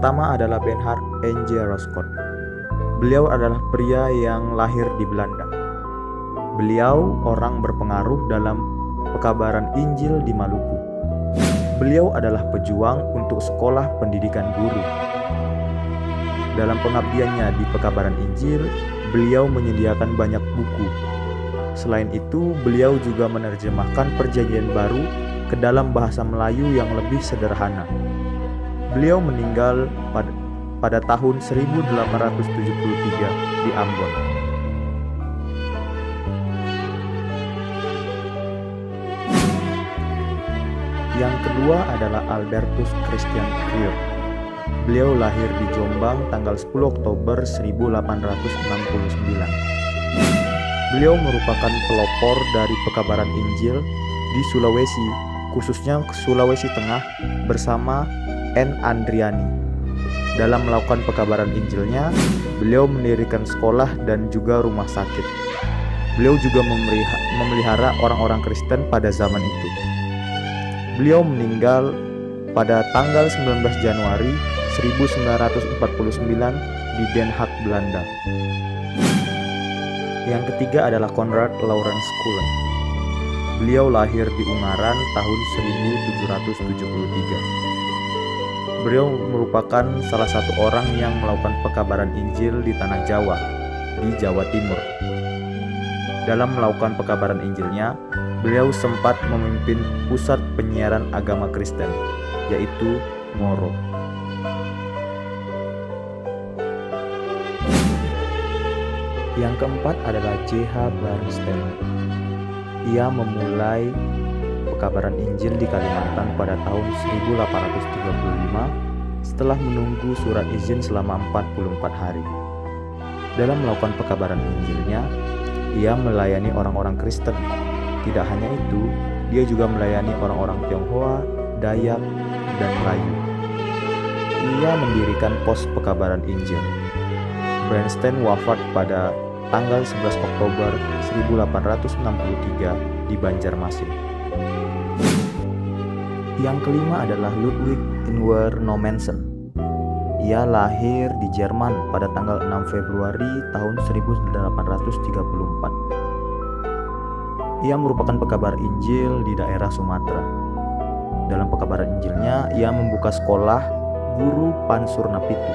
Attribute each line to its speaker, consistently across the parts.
Speaker 1: pertama adalah Bernhard N.J. Roscoe. Beliau adalah pria yang lahir di Belanda. Beliau orang berpengaruh dalam pekabaran Injil di Maluku. Beliau adalah pejuang untuk sekolah pendidikan guru. Dalam pengabdiannya di pekabaran Injil, beliau menyediakan banyak buku. Selain itu, beliau juga menerjemahkan Perjanjian Baru ke dalam bahasa Melayu yang lebih sederhana. Beliau meninggal pada tahun 1873 di Ambon. Yang kedua adalah Albertus Christian Krier. Beliau lahir di Jombang tanggal 10 Oktober 1869. Beliau merupakan pelopor dari pekabaran Injil di Sulawesi, khususnya Sulawesi Tengah bersama N. Andriani. Dalam melakukan pekabaran Injilnya, beliau mendirikan sekolah dan juga rumah sakit. Beliau juga memelihara orang-orang Kristen pada zaman itu. Beliau meninggal pada tanggal 19 Januari 1949 di Den Haag, Belanda. Yang ketiga adalah Konrad Lorenz Cullen. Beliau lahir di Ungaran tahun 1773. Beliau merupakan salah satu orang yang melakukan pekabaran Injil di Tanah Jawa, di Jawa Timur. Dalam melakukan pekabaran Injilnya, beliau sempat memimpin pusat penyiaran agama Kristen, yaitu Moro. Yang keempat adalah J.H. Bernstein. Ia memulai pekabaran Injil di Kalimantan pada tahun 1835 setelah menunggu surat izin selama 44 hari. Dalam melakukan pekabaran Injilnya, ia melayani orang-orang Kristen. Tidak hanya itu, dia juga melayani orang-orang Tionghoa, Dayak, dan Melayu. Ia mendirikan pos pekabaran Injil. Bernstein wafat pada tanggal 11 Oktober 1863 di Banjarmasin. Yang kelima adalah Ludwig Ingwer Nommensen. Ia lahir di Jerman pada tanggal 6 Februari tahun 1844. Ia merupakan pekabar Injil di daerah Sumatera. Dalam pekabaran Injilnya, ia membuka sekolah guru Pansurnapitu.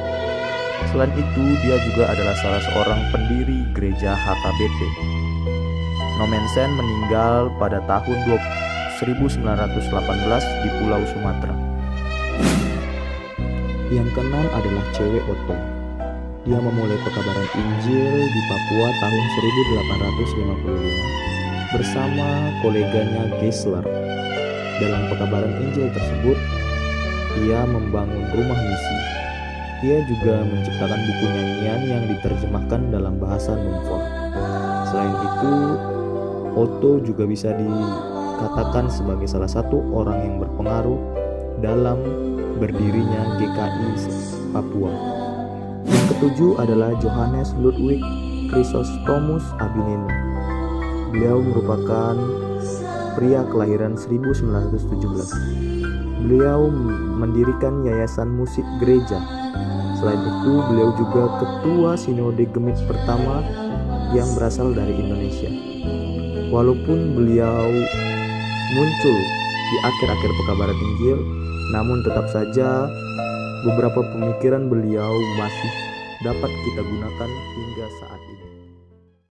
Speaker 1: Selain itu, dia juga adalah salah seorang pendiri gereja HKBP. Nommensen meninggal pada tahun 1918 di Pulau Sumatera. Yang keenam adalah C.W. Otto. Dia memulai pekabaran Injil di Papua tahun 1855 bersama koleganya Geisler. Dalam pekabaran Injil tersebut, ia membangun rumah misi. Ia juga menciptakan buku nyanyian yang diterjemahkan dalam bahasa Numfor. Selain itu, Otto juga bisa dikatakan sebagai salah satu orang yang berpengaruh dalam berdirinya GKI Papua. Yang ketujuh adalah Johannes Ludwig Chrysostomus Abinenu. Beliau merupakan pria kelahiran 1917. Beliau mendirikan yayasan musik gereja. Selain itu, beliau juga ketua sinode Gemit pertama yang berasal dari Indonesia. Walaupun beliau muncul di akhir-akhir pekabaran Injil, namun tetap saja beberapa pemikiran beliau masih dapat kita gunakan hingga saat ini.